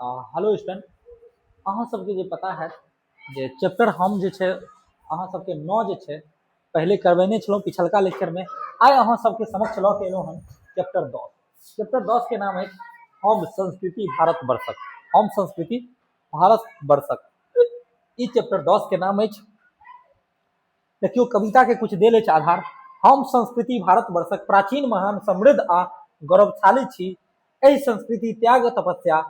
Hello student, अहाँ सबके जे पता है जे चैप्टर हम जे छै अहाँ सबके 9 जे छै पहले करबेने छलहुँ पिछलका लेक्चरमे। आइ अहाँ सबके समक्ष लऽ के एलहुँ हम चैप्टर 10 के नाम है हम संस्कृति भारतवर्षक। हम संस्कृति भारतवर्षक ई चैप्टर 10 के नाम है। देखियो कविता के कुछ देल अछि आधार। हम संस्कृति भारतवर्षक प्राचीन महान समृद्ध आ गौरवशाली छी। एहि संस्कृति त्याग तपस्या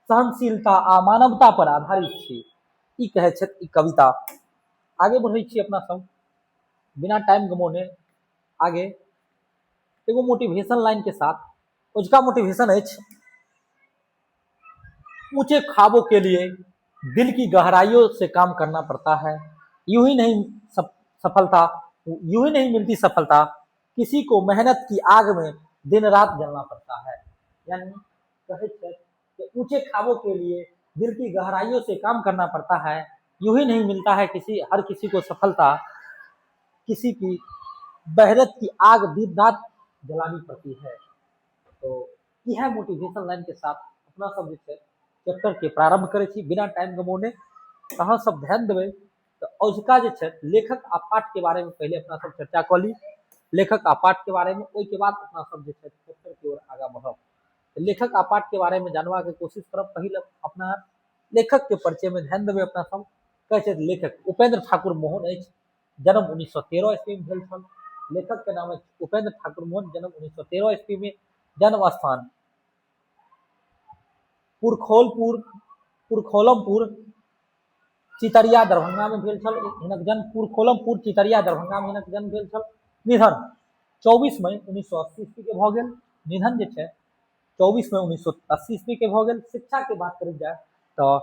सहनशीलता आ मानवता पर आधारित छी। ई कहे छथि ई कविता। आगे बढ़े छी अपना सब बिना टाइम गमौने आगे एगो मोटिवेशन लाइन के साथ। उसका मोटिवेशन है ऊंचे ख्वाबों के लिए दिल की गहराइयों से काम करना पड़ता है। यूं ही नहीं सफलता यूं ही नहीं मिलती सफलता, किसी को मेहनत की आग में दिन रात जलना पड़ता है। यानी कहे कि ऊंचे ख्वाबों के लिए दिल की गहराइयों से काम करना पड़ता है। यूं ही नहीं मिलता है हर किसी को सफलता, किसी की मेहनत की आग दिन रात जलानी पड़ती है। तो यह मोटिवेशन लाइन के साथ अपना सब चैप्टर के प्रारंभ करे छी बिना टाइम गमौने। अहाँ सब ध्यान देवे तो औजका लेखक आ पाठ के बारे में पहले अपना सब चर्चा कर ली। लेखक आ पाठ के बारे में ओहि के बाद अपना सब चैप्टर की ओर आगा बढ़ब। लेखक आ पाठ के बारे में जानवा के कोशिश करब। पहले अपना लेखक के परिचय में ध्यान देवे। अपना सब कहे लेखक उपेंद्र ठाकुर मोहन है। जन्म 1913 ईस्वी में भेल छल। लेखक के नाम है उपेंद्र ठाकुर मोहन। जन्म 1913 ईस्वी में। जन्म स्थान पुरखोलमपुर चितरिया दरभंगा में भेल छल। हिनक जन्म पुरखोलमपुर चितरिया दरभंगा में हिनक जन्म भेल छल। निधन 24 मई 1980 ईस्वी के भ गेल। निधन जे छै 24 मई 1980 ईस्वी के भ गेल। शिक्षा के बात करी जाए तो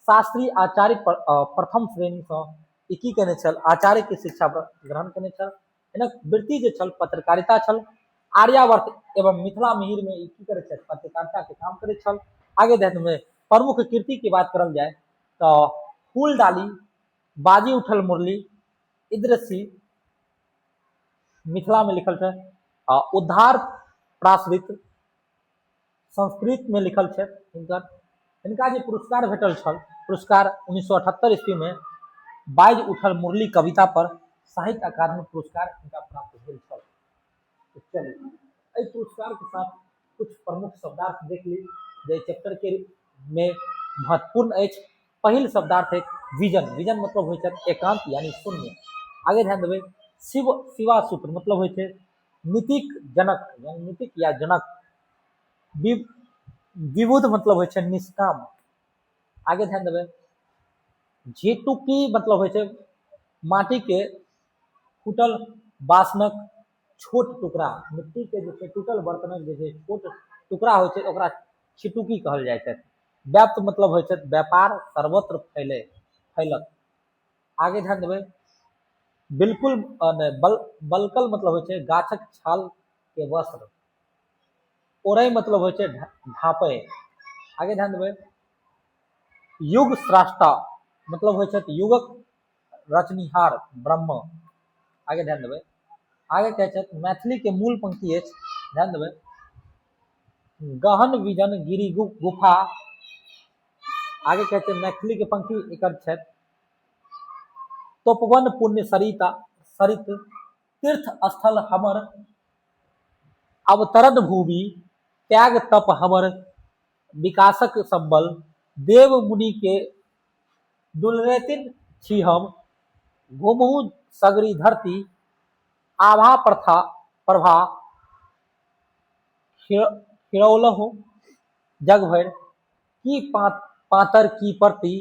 शास्त्री आचार्य प्रथम श्रेणी से ई की केने छल, आचार्य के शिक्षा ग्रहण केने छल। हिनक वृत्ति जे छल पत्रकारिता छल। आर्यावर्त एवं मिथिला मिहिर में की करे छल, पत्रकारिता के काम करे छल। आगे ध्यान में प्रमुख कीर्ति की बात करल जाए तो फूल डाली, बाजी उठल मुरली, इद्रसी मिथिला में लिखल है। उद्धार प्राश्रित संस्कृत में लिखल है। इनका जो पुरस्कार भेटल छल, पुरस्कार 1978 ईस्वी में बाज उठल मुरली कविता पर साहित्य अकादमी पुरस्कार इनका प्राप्त भेल छल। चलिए पुरस्कार के साथ कुछ प्रमुख शब्दार्थ देख ली जो चैप्टर के में महत्वपूर्ण है। पहिल शब्दार्थ है विजन। विजन मतलब होय एकांत यानी शून्य। आगे ध्यान देवे शिवा सूत्र मतलब होय नीतिक जनक यानी नीतिक या जनक। विबुध मतलब होय निष्काम। आगे ध्यान देवे झेटुकी मतलब होय माटी के फूटल बासनक छोट टुकड़ा। मिट्टी के जो टूटल बर्तनक जो छोट टुकड़ा होय ओकरा छिटुकी कहल जाय छै। व्याप्त मतलब होय व्यापार सर्वत्र फैलक। आगे ध्यान देवे बिल्कुल बलकल मतलब होय गाछक छाल के वस्त्र। ओरई मतलब होय ढापे। आगे ध्यान देवे युग स्रष्टा मतलब होय युगक रचनिहार ब्रह्म। आगे ध्यान देवे आगे कहे मैथिली के मूल पंक्ति है। ध्यान देवे गहन विजन गिरी गुफा। आगे कहते मैथिली के पंक्ति एक तोपवन पुण्य सरित तीर्थ स्थल हमर अवतरण भूमि त्याग तप हमर विकासक संबल देव मुनि के दुलरेतिन छी हम घुमहु सगरी धरती आभा प्रभा खिरौलहु जग भर की पातर की प्रति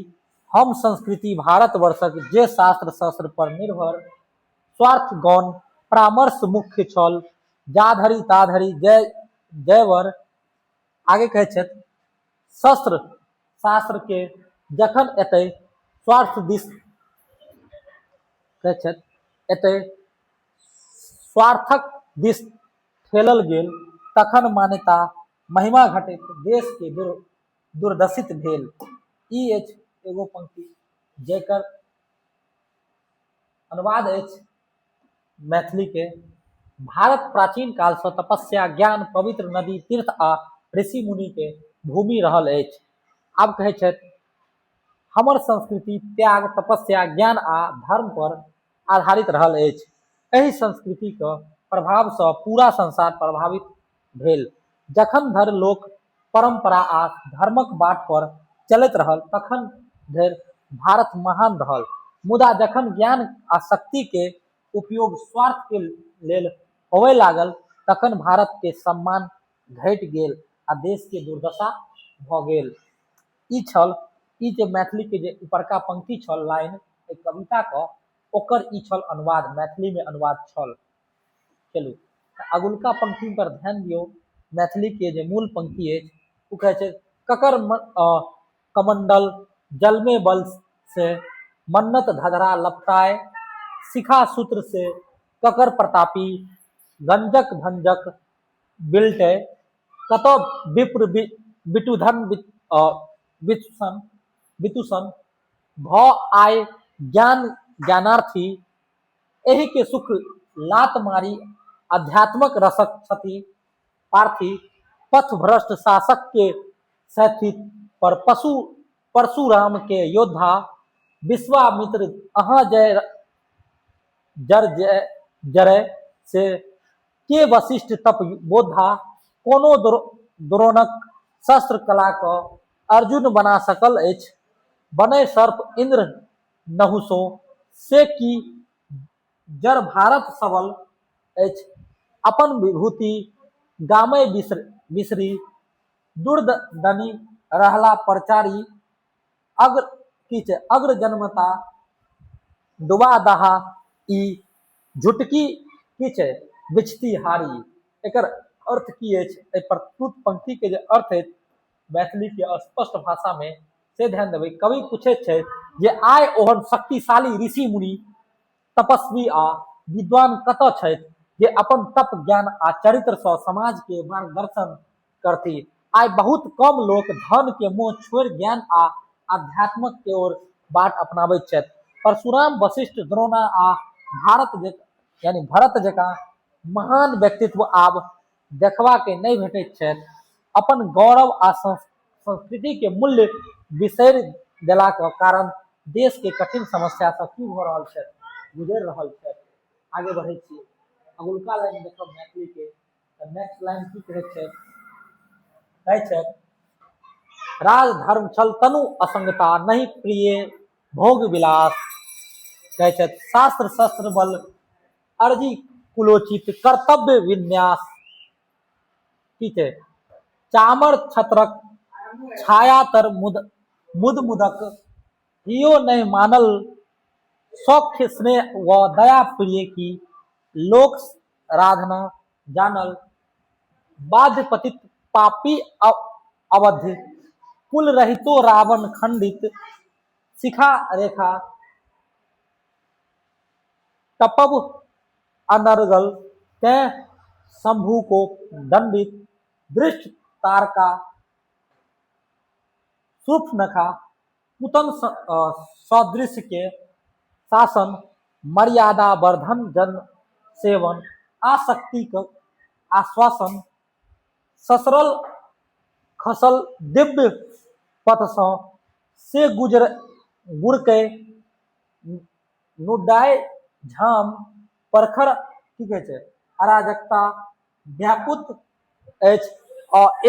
हम संस्कृति भारतवर्षक जे शास्त्र शस्त्र पर निर्भर स्वार्थ गौन परामर्श मुख्य छल जाधरी ताधरी जय जयवर। आगे कहे शस्त्र शास्त्र के जखन एतै स्वार्थ दिस कहे एतै स्वार्थक दिस ठेलल गेल तखन मान्यता महिमा घटित देश के दुर्दशित भेल। ई एगो पंक्ति जेकर अनुवाद है मैथिली के भारत प्राचीन काल से तपस्या ज्ञान पवित्र नदी तीर्थ आ ऋषि मुनि के भूमि रहल अछि। आब कहै छथि हमर संस्कृति त्याग, तपस्या, ज्ञान आ धर्म पर आधारित रहल अछि। एहि संस्कृतिक प्रभाव सँ पूरा संसार प्रभावित भेल। जखन धरि लोक परंपरा आ धर्मक बाट पर चलैत रहल तखन धरि भारत महान रहल। मुदा जखन ज्ञान आ शक्ति के उपयोग स्वार्थ के लेल होबय लागल तखन भारत के सम्मान घटि गेल आ देश के दुर्दशा भ गेल। ई छल, ई जे मैथिली के जे ऊपरका पंक्ति छल लाइन एहि कविता क, ओकर ई छल अनुवाद, मैथिली में अनुवाद छल। चलू अगुलका पंक्ति पर ध्यान दियौ। मैथिली के जे मूल पंक्ति अछि ओ कहै छै ककर कमंडल जल में बल से मन्नत धधरा लपटाए, शिखा सूत्र से ककर प्रतापी गंजक भंजक बिलटे, कतौ विप्र विटुधन वितुषण भ आय ज्ञान ज्ञानार्थी, एहि के सुख लात मारी अध्यात्मक रसक क्षति पार्थी, पथ भ्रष्ट शासक के सैथित पर परशुराम के योद्धा, विश्वामित्र अहाँ जय जरय से के वशिष्ठ तप बोधा, कोनो द्रोणक शस्त्र कला क अर्जुन बना सकल अछि, बने सर्प इंद्र नहुसो से की जर भारत सबल अछि, अपन विभूति गामे बिसरी दुर्दनी रहला परचारी, अग्र की छै अग्र जन्मता डुबा दहा ई झुटकी की छै बिछती हारी। एकर अर्थ की अछि, एहि प्रस्तुत पंक्ति के जे अर्थ अछि मैथिली के स्पष्ट भाषा में से ध्यान देबै। कवि पूछे छै जे आय ओहन शक्तिशाली ऋषि मुनि तपस्वी आ विद्वान कतऽ छथि जे अपन तप ज्ञान आ चरित्र सँ समाज के मार्गदर्शन करती। आइ बहुत कम लोक धन के मोह छोड़ि ज्ञान आ अध्यात्म के ओर बाट अपनाबैत छथि। परशुराम, वशिष्ठ, द्रोण आ भरत जकाँ महान व्यक्तित्व आब देखबा के नहि भेटैत छथि। अपन गौरव आ संस्कृति के मूल्य बिसरि देलाक कारण देश के कठिन समस्या सँ की भ रहल छथि, गुजरि रहल छथि। आगे बढ़े छी, अगुलका लाइन देखब मैथिली के। नेक्स्ट लाइन की कहै छै, कहै छै राज धर्म छल तनु असंगता, नहीं प्रिय भोग विलास। कहै छै शास्त्र शस्त्र बल अर्जी कुलोचित, कर्तव्य विन्यास की छै चामर छत्रक छाया तर मुद मुदक, हियो नहीं मानल सौख्य स्नेह व दया प्रिय की, लोक राधना जानल बाध्य पतित पापी अवधि, कुल रहितो रावण खंडित, शिखा रेखा तपब अनर्गल, तै शंभु को दंडित, दृष्ट तारका सूर्पनखा, पुतन सदृश के शासन, मर्यादा वर्धन जन सेवन, आसक्ति आश्वासन, ससरल खसल दिव्य पथ से गुड़कै, नुडाय झाम प्रखर की कहै छै अराजकता व्यापुत अछि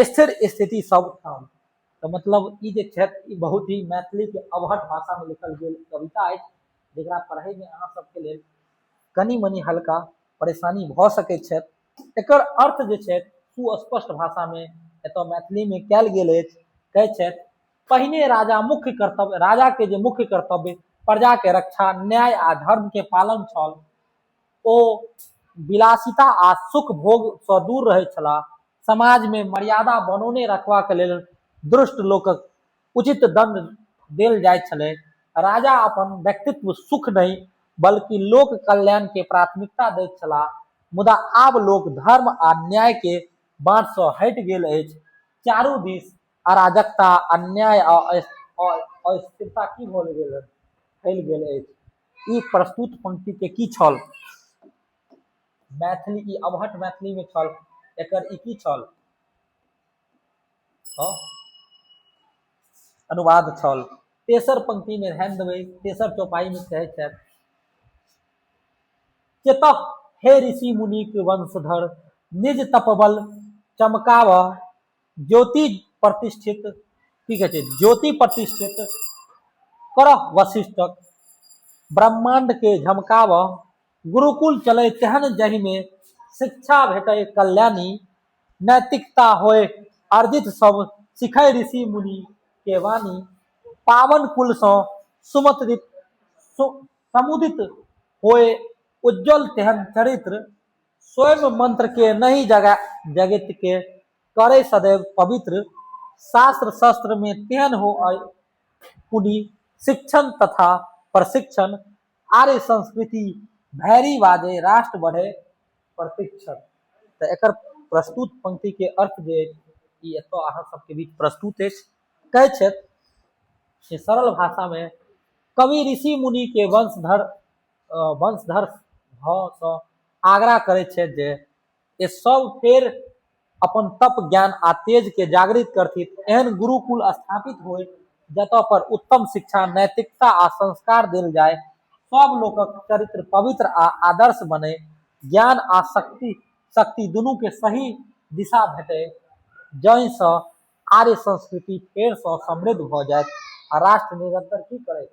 अस्थिर स्थिति सब ठाम। तो मतलब ई जे छथि ई बहुत ही मैथिली के अबहट भाषा में लिखल गेल कविता अछि, जेकरा पढ़ै में अहाँ सबके लेल कनी मनी हल्का परेशानी भ सकैत छथि। एकर अर्थ जे छै सुस्पष्ट भाषा में एतऽ मैथिली में कयल गेल अछि। कहै छथि पहिने राजा के जे मुख्य कर्तव्य प्रजा के रक्षा, न्याय आ धर्म के पालन छल, ओ विलासिता आ सुख भोग सँ दूर रहै छलाह। समाज में मर्यादा बनौने रखबाक लेल दुष्ट लोकक उचित दंड देल जाइत छलै। राजा अपन व्यक्तित्व सुख नहीं बल्कि लोक कल्याण के प्राथमिकता दैत छलाह। मुदा आब लोक धर्म आ न्याय के बाट सँ हटि गेल अछि। चारू दिस अराजकता, अन्याय आ अस्थिरता की भऽ गेल फैल गेल अछि। ई प्रस्तुत पंक्ति के की छल, मैथिली की अबहट मैथिली में छल, एकर ई की छल। अनुवाद छल। तेसर पंक्ति में ध्यान देबै, तेसर चौपाई में कहै छै, चेतः हे ऋषि मुनिक वंशधर निज तपबल चमकावह, ज्योति प्रतिष्ठित, ठीक है, ज्योति प्रतिष्ठित करह वशिष्ठक, ब्रह्मांड के झमकावह, गुरुकुल चले तेहन जहि में शिक्षा भेटे कल्याणी, नैतिकता होए अर्जित सब सिखै ऋषि मुनि के वाणी, पावन कुल सो सुमत्रित समुदित होए उज्जवल तेहन चरित्र, स्वयं मंत्र के नहीं जगत के करे सदैव पवित्र, शास्त्र शस्त्र में तेहन हो पुनि शिक्षण तथा प्रशिक्षण, आर्य संस्कृति भैरी बाजे राष्ट्र बढ़े प्रशिक्षण। तो एकर प्रस्तुत पंक्ति के अर्थ जे ई एतऽ अहाँ सबके बीच प्रस्तुत अछि। कहै छथि सरल भाषा में, कवि ऋषि मुनि के वंशधर सँ आग्रह करै छै जे ये सब फेर अपन तप ज्ञान आ तेज के जागृत करथिन, एहन गुरुकुल स्थापित होय जतऽ पर उत्तम शिक्षा, नैतिकता आ संस्कार देल जाय, सब लोकक चरित्र पवित्र आ आदर्श बने, ज्ञान आ शक्ति दुनू के सही दिशा भेटे, जाहिसँ आर्य संस्कृति फेर सँ समृद्ध भ जायत आ राष्ट्र निरंतर की करे,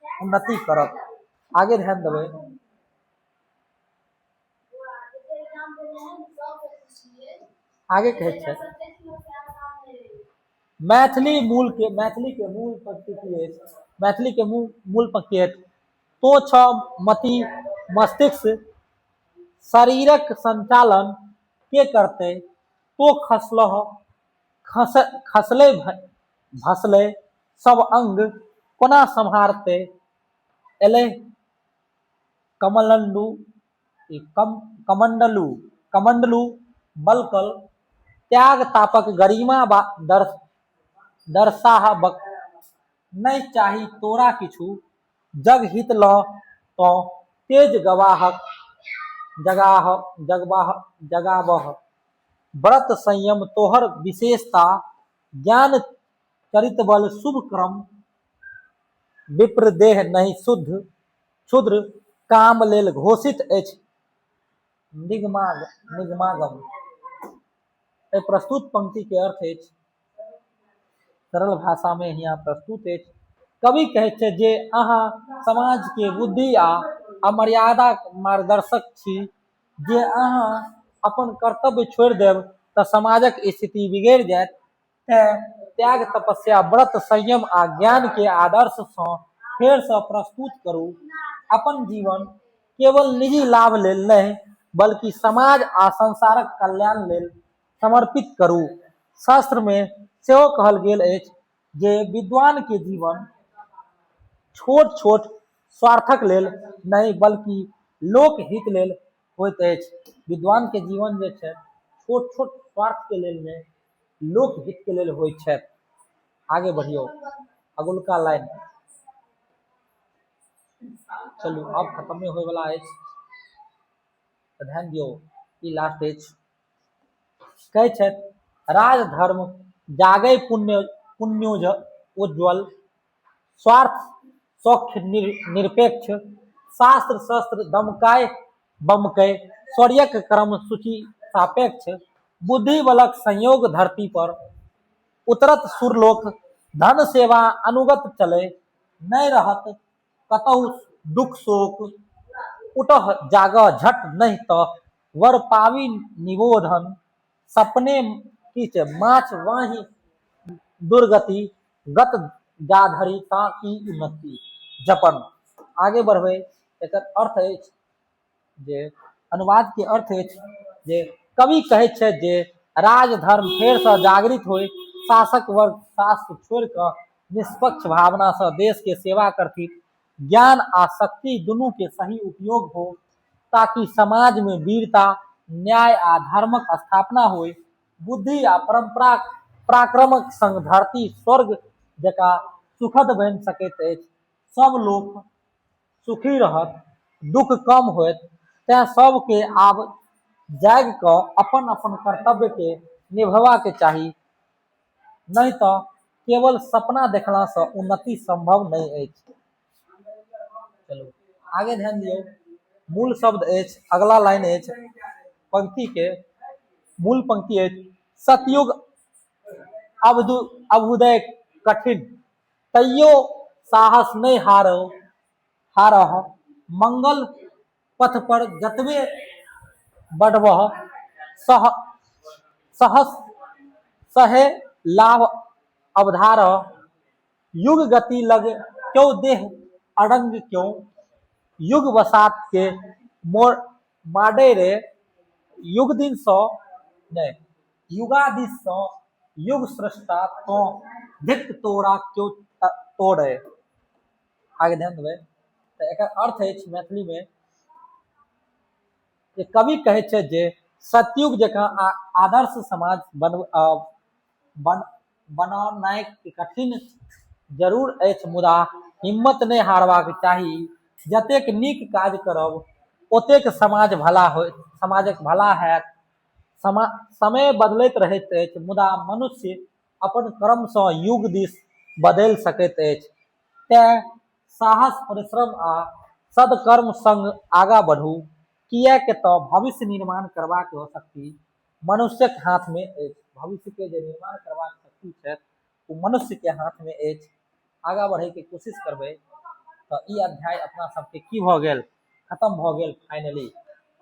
उन्नति करत। आगे ध्यान देबै, आगे कहै छै, मैथिली के मूल पंक्ति अछि, मैथिली के मूल पंक्ति अछि, तो छ मति मस्तिष्क शरीरक संचालन के करते, तो खसले भसले सब अंग कोना संहारते, एले कमंडलू बलकल, त्याग तापक गरिमा दर्शाह बक, नहीं चाही तोरा किछु, जग हित ल तो तेज जगावह, व्रत संयम तोहर विशेषता, ज्ञान चरित बल शुभ क्रम, विप्र देह नहीं क्षुद्र, काम लेल घोषित अछि निगमागम। प्रस्तुत पंक्ति के अर्थ अछि, सरल भाषा में यहाँ प्रस्तुत अछि। कवि कहै छै जे अहाँ समाज के बुद्धि आ अमर्यादा मार्गदर्शक छी, जे अहाँ अपन कर्तव्य छोड़ि देब तऽ समाजक स्थिति बिगड़ि जायत, त्याग तपस्या व्रत संयम आ ज्ञान के आदर्श सँ फेर सँ प्रस्तुत करू, अपन जीवन केवल निजी लाभ लेल नहीं बल्कि समाज आ संसारक कल्याण लेल समर्पित करू। शास्त्र में सेहो कहल गेल अछि जे विद्वान के जीवन छोट छोट स्वार्थक लेल नहीं बल्कि लोक हित लेल होइत अछि। विद्वान के जीवन जे छै छोट छोट स्वार्थ के लेल नहीं, लोक हित के लेल होइत छै। आगे बढ़ियो, अगुलका लाइन चलू, अब खत्म होय वाला अछि, ध्यान दियो, ई लास्ट अछि। कहै छै, राजधर्म जागै पुण्योज्ज्वल, स्वार्थ सौख्य निरपेक्ष, शास्त्र शस्त्र दमकाय बमकै, स्वर्यक क्रम सूचि सापेक्ष, बुद्धि बलक संयोग धरती पर, उतरत सुरलोक, धन सेवा अनुगत चले, नहीं रहत कतहु दुख शोक, उठह जागह झट नहीं तो वर पावी निबोधन, सपने किछ माछ वाही दुर्गति, गत जाधरी ताकि उन्नति जपन। आगे बढ़बै, एकर अर्थ अछि जे अनुवाद के अर्थ अछि जे कवि कहै छै जे राजधर्म फेर सँ जागृत होय, शासक वर्ग शास्त्र छोड़ कऽ निष्पक्ष भावना से देश के सेवा करथिन, ज्ञान आ शक्ति दुनू के सही उपयोग हो, ताकि समाज में वीरता न्याय आ धर्मक स्थापना होय, बुद्धि आ परंपरा पराक्रमक संग धरती स्वर्ग जकाँ सुखद बनि सकैत अछि, सब लोक सुखी रहत, दुख कम होयत, तैं सबके आब जाग कऽ अपन अपन कर्तव्य के निभवा के चाही, नहीं तो केवल सपना देखला से उन्नति संभव नहीं अछि। चलू आगे ध्यान दियौ, मूल शब्द अछि, अगला लाइन अछि पंक्ति के मूल पंक्ति अछि, सतयुग अभ्युदय कठिन तैयो साहस नहीं हारह, मंगल पथ पर जतबे बढ़बह सहस सहे लाभ अवधार, युग गति लग क्यों देह अड़ंग क्यों, युग बसात के माडे रे, युग दिन सौ नहीं युगादि सौ युग सृष्टा तो धिक तोड़ा क्यों तोड़े। आगे ध्यान देबै तऽ एकर अर्थ अछि मैथिली में जे कवि कहै छै जे सतयुग जकाँ आदर्श समाज बनानाइ कठिन जरूर अछि, मुदा हिम्मत नहीं हारबाक चाही, जतेक नीक काज करब ओतेक समाजक भला हैत। समय बदलैत रहैत अछि, मुदा मनुष्य अपन कर्म सँ युग दिस बदलि सकैत अछि। तें साहस, परिश्रम आ सदकर्म संग आगाँ बढ़ू, किएक तऽ भविष्य निर्माण करबाक शक्ति मनुष्यक हाथ में अछि। भविष्य के जे निर्माण करबाक शक्ति छै वो मनुष्य के हाथ में अछि। आगाँ बढ़े के कोशिश करबै तऽ ई अध्याय अपना सबके की भऽ गेल, खत्म भऽ गेल फाइनली।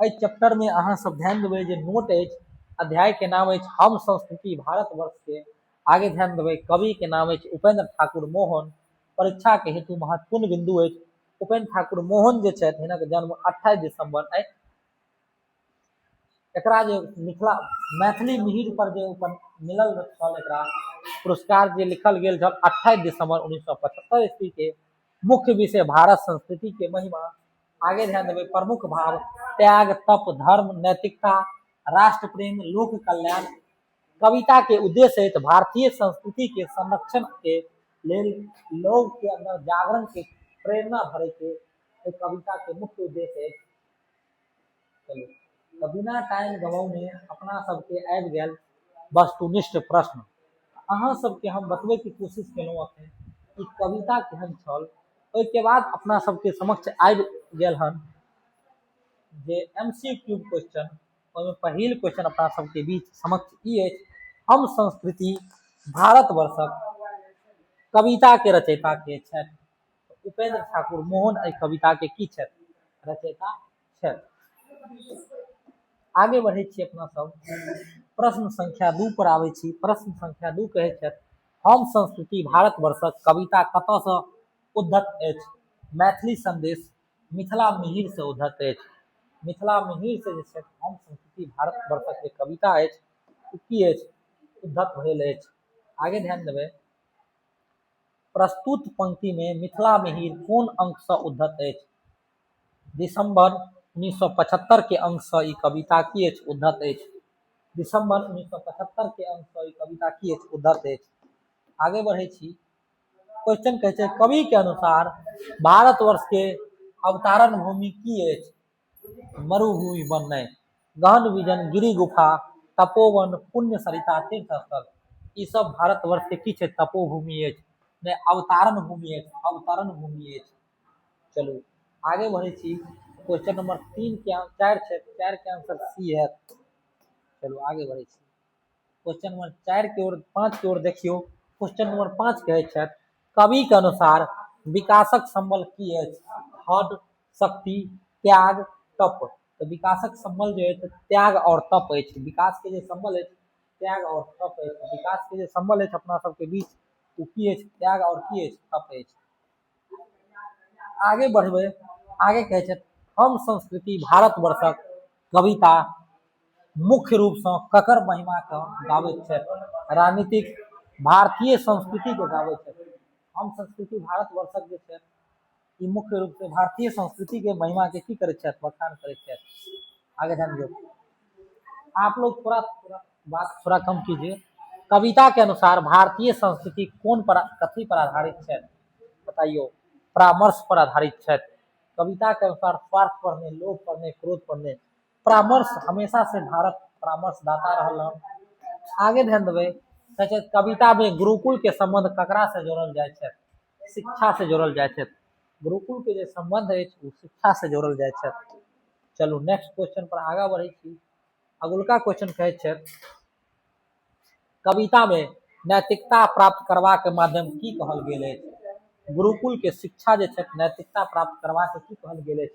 एहि चैप्टर में अहाँ सब ध्यान देबै जे नोट अछि, अध्याय के नाम अछि हम संस्कृति भारतवर्ष के। आगे ध्यान देबै कवि के नाम अछि उपेंद्र ठाकुर मोहन। परीक्षा के हेतु महत्वपूर्ण बिंदु अछि, उपेंद्र ठाकुर मोहन जे छथि हिनक जन्म 28 दिसंबर अछि। एकरा जे मैथिली मिहिर पर जे मिलल छल एकरा पुरस्कार जे लिखल गेल छल 28 दिसंबर 1975 ईस्वी के, मुख्य विषय भारत संस्कृति के महिमा। आगे ध्यान देबै प्रमुख भाव त्याग, तप, धर्म, नैतिकता, राष्ट्र प्रेम, लोक कल्याण। कविता के उद्देश्य है भारतीय संस्कृति के संरक्षण के लेल लोग के अंदर जागरण के प्रेरणा भरे के कविता के मुख्य उद्देश्य है। चलो तो बिना टाइम गवाउने अपना सबके आबि गेल वस्तुनिष्ठ प्रश्न। अहाँ सबके हम बतबै के कोशिश केलहुँ अखन कि कविता केहन छल। ओहिके बाद अपना सबके समक्ष आबि गेल हन जे MCQ क्वेश्चन। ओहिमे पहिल क्वेश्चन अपना सबके बीच समक्ष ई अछि, हम संस्कृति भारतवर्षक कविता के रचयिता के छथि? उपेंद्र ठाकुर मोहन एहि कविता के की छथि? रचयिता छथि। आगे बढ़े छी अपना सब प्रश्न संख्या 2 पर आबै छी। प्रश्न संख्या 2 कहै छथि, हम संस्कृति भारतवर्षक कविता कतऽ सँ उद्धत अछि? मैथिली संदेश मिथिला मिहिर से उद्धत अछि। मिथिला मिहिर से जे छै हम संस्कृति भारतवर्षक जे कविता अछि ओ की अछि? उद्धत भेल अछि। आगे ध्यान देबै प्रस्तुत पंक्ति में मिथिला मिहिर कोन अंक से उद्धत अछि? दिसंबर 1975 के अंक से ई कविता की अछि? उद्धत अछि। दिसंबर 1975 के अंक से ई कविता की अछि? उद्धत अछि। आगे बढ़े छी क्वेश्चन कहै छै, कवि के अनुसार भारतवर्ष के अवतारण भूमि की अछि? मरुभूमि वन नहीं, गहन विजन, गिरी गुफा, तपोवन, पुण्य सरिता, तीर्थ स्थल। ई सब भारतवर्ष के की छै? तपोभूमि अछि, नहीं अवतारण भूमि अछि। अवतरण भूमि अछि। चलू आगे बढ़े छी क्वेश्चन नंबर 3 के 4 छै, 4 के आंसर सी है। चलो आगे बढ़े छी क्वेश्चन नंबर 4 की ओर 5 की ओर देखियो। क्वेश्चन नंबर 5 कहै छथि, कवि के अनुसार विकासक संबल की अछि? हद, शक्ति, त्याग, तप। तो विकासक संबल जो है त्याग और तप अछि। विकास के जे संबल अछि त्याग और तप अछि। विकास के जे संबल अछि अपना सबके बीच ओ की अछि? त्याग और की अछि? तप अछि। आगे बढ़बै, आगे कहै छथि, हम संस्कृति भारतवर्षक कविता मुख्य रूप से ककर महिमा के गाबैत छथि? राजनीतिक, भारतीय संस्कृति के गाबैत छथि। हम संस्कृति भारतवर्षक जे छै ई मुख्य रूप से भारतीय संस्कृति के महिमा के की करैत छथि? बखान करैत छथि। आगे ध्यान दियो, आप लोग थोड़ा बात थोड़ा कम कीजिए। कविता के अनुसार भारतीय संस्कृति कौन पर कथी पर आधारित है? बताइयो। परामर्श पर आधारित है। कविता के अनुसार स्वार्थ पर नहीं, लोभ पर नहीं, क्रोध पर नहीं, परामर्श हमेशा से भारत परामर्श दाता रहल। आगे ध्यान देबै कहै छै कविता में गुरुकुल के संबंध ककरा से जोड़ल जाय छै? शिक्षा से जोड़ल जाय छै। गुरुकुल के जे संबंध है वो शिक्षा से जोड़ल जाय छै। चलू नेक्स्ट क्वेश्चन पर आगा बढ़े छी। अगुलका क्वेश्चन कहै छै कविता में नैतिकता प्राप्त करबा के माध्यम की कहल गेल है? गुरुकुल के शिक्षा जे छै नैतिकता प्राप्त करबा के की कहल गेल है?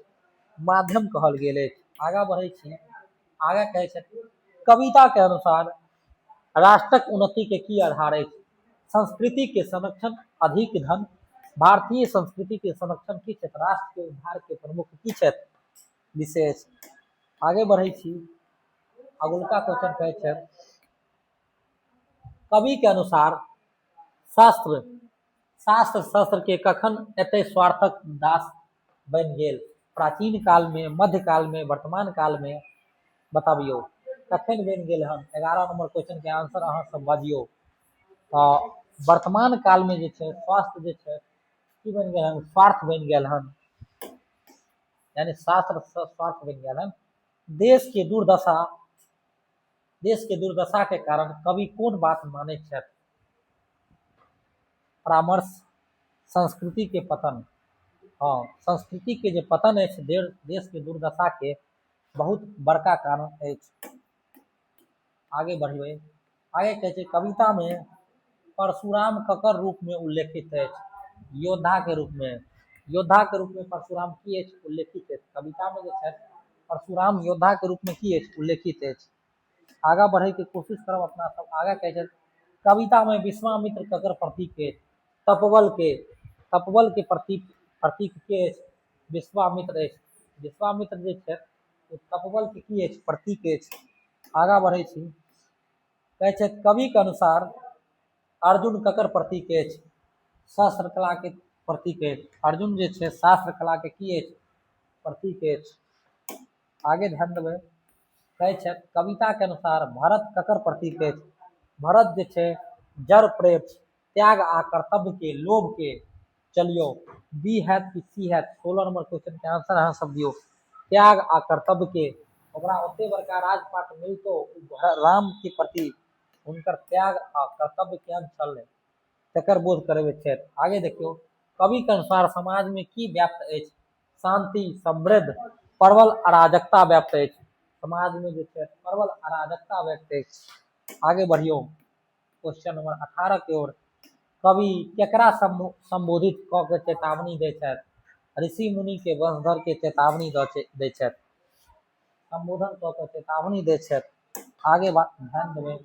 माध्यम कहल गेल है। आगा बढ़े छी। आगा कहै छै कविता के अनुसार राष्ट्रक उन्नति के की आधार है? संस्कृति के संरक्षण अधिक धन। भारतीय संस्कृति के संरक्षण की छै? राष्ट्र के उद्धार के प्रमुख की छै? विशेष। आगे बढ़े छी। अगुलका क्वेश्चन कहै छै कवि के अनुसार शास्त्र शास्त्र शस्त्र के कखन एते स्वार्थक दास बन गेल? प्राचीन काल में, मध्य काल में, वर्तमान काल में बताबियो कखन बन गेल हन? 11 नंबर क्वेश्चन के आंसर अहाँ सब बाजियो। वर्तमान काल में जे छै स्वास्थ्य जे छै की बन गेल हन? स्वार्थ बन गेल हन, यानी शास्त्र स्वार्थ बन गेल हन। देश के दुर्दशा के कारण कवि कौन बात माने छै? परामर्श, संस्कृति के पतन। हाँ, संस्कृति के जो पतन है देश के दुर्दशा के बहुत बड़का कारण है। आगे बढ़िए। आगे कहै छै कविता में परशुराम ककर रूप में उल्लेखित है? योद्धा के रूप में। योद्धा के रूप में परशुराम की है उल्लेखित है? कविता में जो है परशुराम योद्धा के रूप में की है उल्लेखित है? आगा बढ़े के कोशिश करब अपना सब। आगा कहै छै कविता में विश्वामित्र ककर प्रतीक है? तपबल के प्रतीक के विश्वामित्र है। विश्वामित्र जे छै तपबल के की है प्रतीक है। आगा बढ़े छी। कहै छै कवि के अनुसार अर्जुन ककर प्रतीक है? शास्त्र कला के प्रतीक है। अर्जुन जे छै शास्त्र कला के की है प्रतीक है। आगे ध्यान देबै। कहै छै कविता के अनुसार भरत ककर प्रतीक है? भरत जे छै जड़ प्रेम, त्याग आ कर्तव्य के, लोभ के। चलियो बी हैत कि सी हैत? 16 नंबर क्वेश्चन के आंसर अहाँ सब दियो। त्याग आ कर्तव्य के। ओकरा ओते बड़का राजपाट मिलतो राम के प्रति उनकर त्याग आ कर्तव्य केहन छल तकर बोध करबे छै। आगे देखियो कवि के अनुसार समाज में की व्याप्त है? शांति, समृद्ध, प्रबल अराजकता व्याप्त है। समाज में जो है प्रबल अराजकता व्याप्त है। आगे बढ़ियो क्वेश्चन नंबर 18 की ओर। कवि केकरा संबोधित क के चेतावनी दै छै? ऋषि मुनि के वंशधर के चेतावनी दै छै। संबोधन क के चेतावनी दै छै। आगे ध्यान देबै।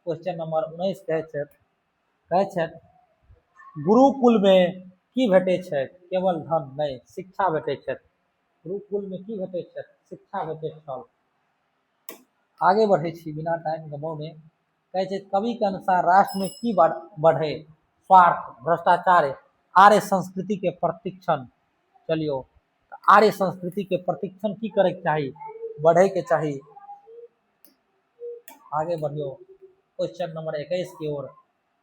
क्वेश्चन नंबर 19 कहै छै गुरुकुल में की भेटै छै? केवल धन नहीं, शिक्षा भेटै छै। गुरुकुल में की भेटै छै? शिक्षा भेटै छल। आगे बढ़े छी बिना टाइम गंवाउने। कहै छै कवि के अनुसार राष्ट्र में की बढ़े? स्वार्थ, भ्रष्टाचार, आर्य संस्कृति के प्रतिक्षण। चलियो आर्य संस्कृति के प्रतिक्षण की करे के चाही? बढ़े के चाही। आगे बढ़ियो क्वेश्चन नंबर 21 की ओर।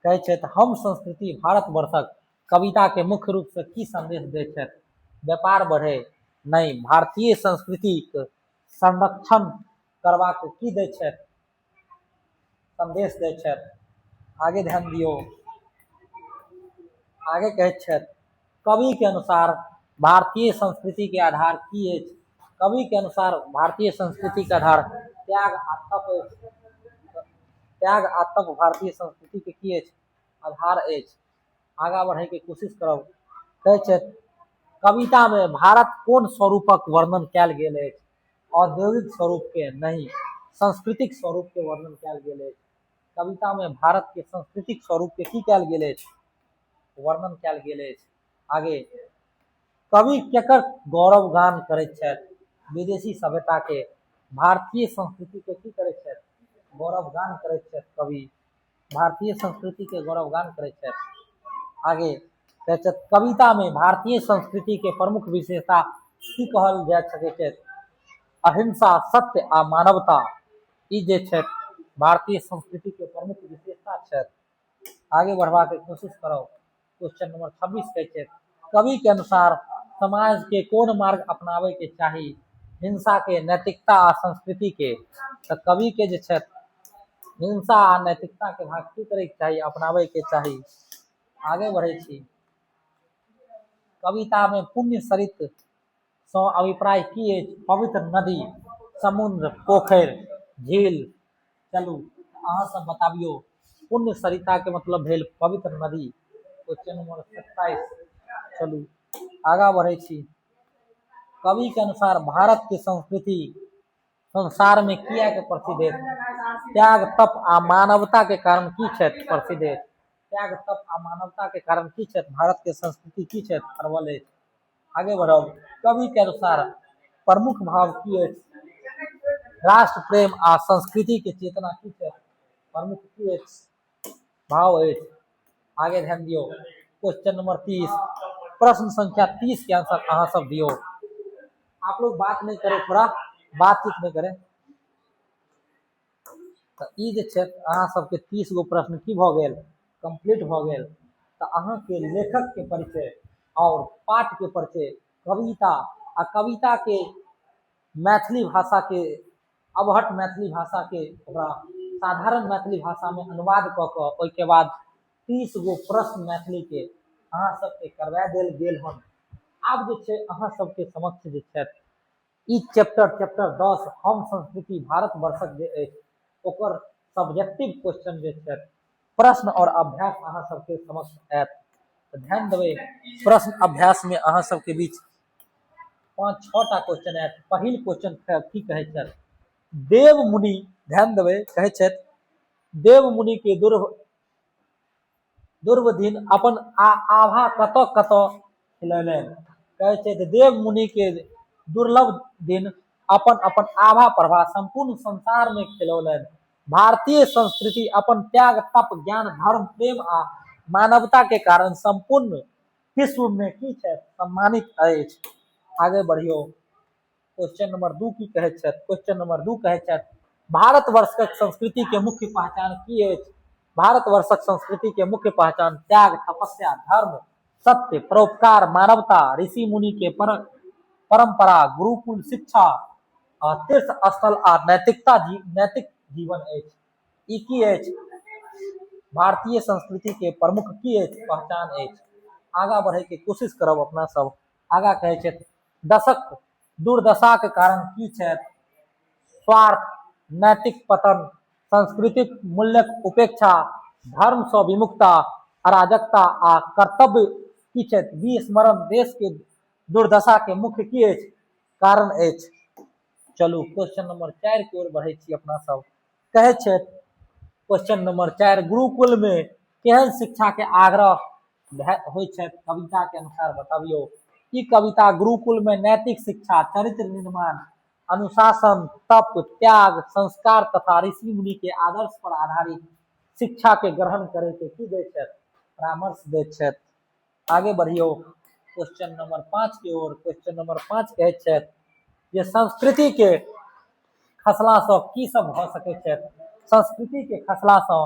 कहै छै हम संस्कृति भारतवर्षक कविता के मुख्य रूप से की संदेश दै छै? व्यापार बढ़े नहीं, भारतीय संस्कृति के संरक्षण करवा के की दै छै? संदेश दै छै। आगे ध्यान दियो। आगे कहै छै कवि के अनुसार भारतीय संस्कृति के आधार की है? कवि के अनुसार भारतीय संस्कृति के आधार त्याग आ तप। त्याग आ तप भारतीय संस्कृति के की है? आधार है। आगा बढ़े के कोशिश करब। कहै छै कविता में भारत कोन स्वरूपक वर्णन कैल गेल है? औद्योगिक स्वरूप के नहीं, सांस्कृतिक स्वरूप के वर्णन कैल गेल है। कविता में भारत के सांस्कृतिक स्वरूप के की कैल गेल है? वर्णन कैल गेल है। आगे कवि केकर गौरवगान करैत छथि? विदेशी सभ्यता के। भारतीय संस्कृति के की करैत छथि? गौरवगान करैत छथि कवि। भारतीय संस्कृति के गौरवगान करैत छथि। आगे कहै छथि कविता में भारतीय संस्कृति के प्रमुख विशेषता की कहल जा सकै छै? अहिंसा, सत्य आ मानवता। ई जे छै भारतीय संस्कृति के प्रमुख विशेषता छै। आगे बढ़वा के कोशिश करो। क्वेश्चन नंबर 26 कहै छै कवि के अनुसार समाज के कोन मार्ग अपनावे के चाही? हिंसा के, नैतिकता आ संस्कृति के। तो कवि के जे छै हिंसा आ नैतिकता के भाग की करे के चाहिए, अपनावे के चाहिए। आगे बढ़े छी। कविता में पुण्य सरित सो अभिप्राय की अछि? पवित्र नदी, समुद्र, पोखर, झील। चलू अहाँ सब बताबियो। पुण्य सरिता के मतलब भेल पवित्र नदी। Question number 27। चलू आगा बढ़े छी। कवि के अनुसार भारत के संस्कृति संसार में किया के प्रसिद्ध है? त्याग, तप आ मानवता के कारण की क्षेत्र प्रसिद्ध है? त्याग, तप आ मानवता के कारण की क्षेत्र भारत के संस्कृति की क्षेत्र प्रबल है? आगे बढ़ो। कवि के अनुसार प्रमुख भाव की है? राष्ट्र प्रेम आ संस्कृति के चेतना की क्षेत्र प्रमुख की है? भाव है। आगे ध्यान दियो। Question number 30। प्रश्न संख्या 30 के आंसर अहाँ सब दियो। आप लोग बात नहीं करें, थोड़ा बातचीत नहीं करें। तो ई जे छै अहाँ सबके 30 गो प्रश्न की भ गेल? कंप्लीट भ गेल। तो अहाँ के लेखक के परिचय और पाठ के परिचय, कविता आ कविता के मैथिली भाषा के अबहट मैथिली भाषा के ओकरा साधारण मैथिली भाषा में अनुवाद क के ओइ के बाद 30 गो प्रश्न मैथिली के अहाँ सबके करवा देल गेल हन। आब जे छै अहाँ सबके समक्ष जे छै ई चैप्टर 10 हम संस्कृति भारत वर्षक जे अछि ओकर सब्जेक्टिव क्वेश्चन जे छै प्रश्न और अभ्यास अहाँ सबके समक्ष आयत। तो ध्यान देबै। प्रश्न अभ्यास में अहाँ सबके बीच 5-6 टा क्वेश्चन आयत। पहिल क्वेश्चन की कहै छै? देव मुनि, ध्यान देबै, कहै छै देव मुनि के दुर्वधीन अपन आभा कत कत खिलौलनि? कहै छै देव मुनि के दुर्लभ दिन अपन अपन आभा प्रभा संपूर्ण संसार में खिलौलनि। भारतीय संस्कृति अपन त्याग, तप, ज्ञान, धर्म, प्रेम आ मानवता के कारण संपूर्ण विश्व में की छै? सम्मानित अछि। आगे बढ़ियो। क्वेश्चन नंबर 2 की कहै छै? क्वेश्चन नंबर 2 कहै छै भारतवर्षक संस्कृति के मुख्य पहचान की अछि? भारतवर्षक संस्कृति के मुख्य पहचान त्याग, तपस्या, धर्म, सत्य, परोपकार, मानवता, ऋषि मुनि के परंपरा, गुरुकुल शिक्षा, तीर्थ स्थल आ नैतिक जीवन अछि। ई की अछि? भारतीय संस्कृति के प्रमुख की अछि? पहचान अछि। आगा बढ़े के कोशिश करब अपना सब। आगा कहै छै दशक दुर्दशा के कारण की छै? स्वार्थ, नैतिक पतन, सांस्कृतिक मूल्यक उपेक्षा, धर्म से विमुखता, अराजकता आ कर्तव्य की छै? विस्मरण देश के दुर्दशा के मुख्य की अछि? कारण अछि। चलू क्वेश्चन नंबर 4 की ओर बढ़े छी अपना सब। कहै छै क्वेश्चन नंबर 4 गुरुकुल में केहन शिक्षा के आग्रह होइ छै? कविता के अनुसार बताबियो। ई कविता गुरुकुल में नैतिक शिक्षा, चरित्र निर्माण, अनुशासन, तप, त्याग, संस्कार तथा ऋषि मुनि के आदर्श पर आधारित शिक्षा के ग्रहण करे के की दै छै? परामर्श दै छै। आगे बढ़ियो क्वेश्चन नंबर 5 की ओर। क्वेश्चन नंबर 5 कहै छै जे संस्कृति के खसला से की सब भ सकै छै? संस्कृति के खसला से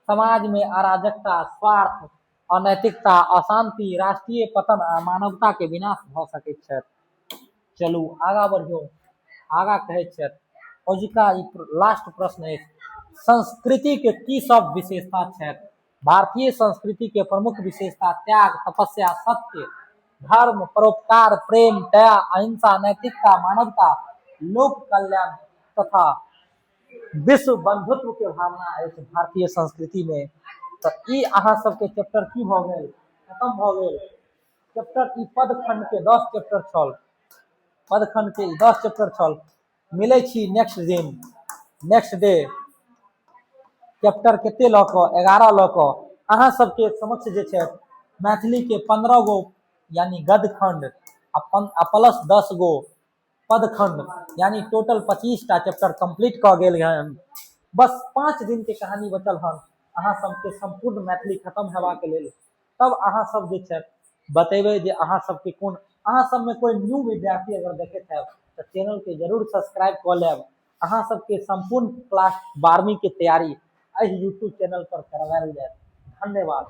समाज में अराजकता, स्वार्थ, अनैतिकता, अशांति, राष्ट्रीय पतन आ मानवता के विनाश भ सकै छै। चलू आगा बढ़ियो। आगा कहै छै औजिका लास्ट प्रश्न है संस्कृति के की सब विशेषता छै? भारतीय संस्कृति के प्रमुख विशेषता त्याग, तपस्या, सत्य, धर्म, परोपकार, प्रेम, दया, अहिंसा, नैतिकता, मानवता, लोक कल्याण तथा विश्व बंधुत्व के भावना है भारतीय संस्कृति में। तो ई अहाँ सबके चैप्टर की भ गेल? खत्म भ गेल। चैप्टर ई पदखंड के 10 चैप्टर छल। पदखंड के 10 चैप्टर छल। मिलै छी नेक्स्ट दिन, नेक्स्ट डे चैप्टर केते ल क 11 ल क अहाँ सबके समक्ष जे छै मैथिली के 15 गो यानी गदखंड आ प्लस 10 गो पदखंड यानी टोटल 25 टा चैप्टर कंप्लीट क गेल हन। बस 5 दिन के कहानी बचल हन अहाँ सबके संपूर्ण मैथिली खत्म हेबा के लेल। तब अहाँ सब जे छै बतेबै जे अहाँ सबके कोन अहाँ सब में कोई न्यू विद्यार्थी अगर देखैत हैब तो चैनल के जरूर सब्सक्राइब क लेब। अहाँ सबके संपूर्ण क्लास 12वीं के तैयारी एहि यूट्यूब चैनल पर करवाएल जाएत। धन्यवाद।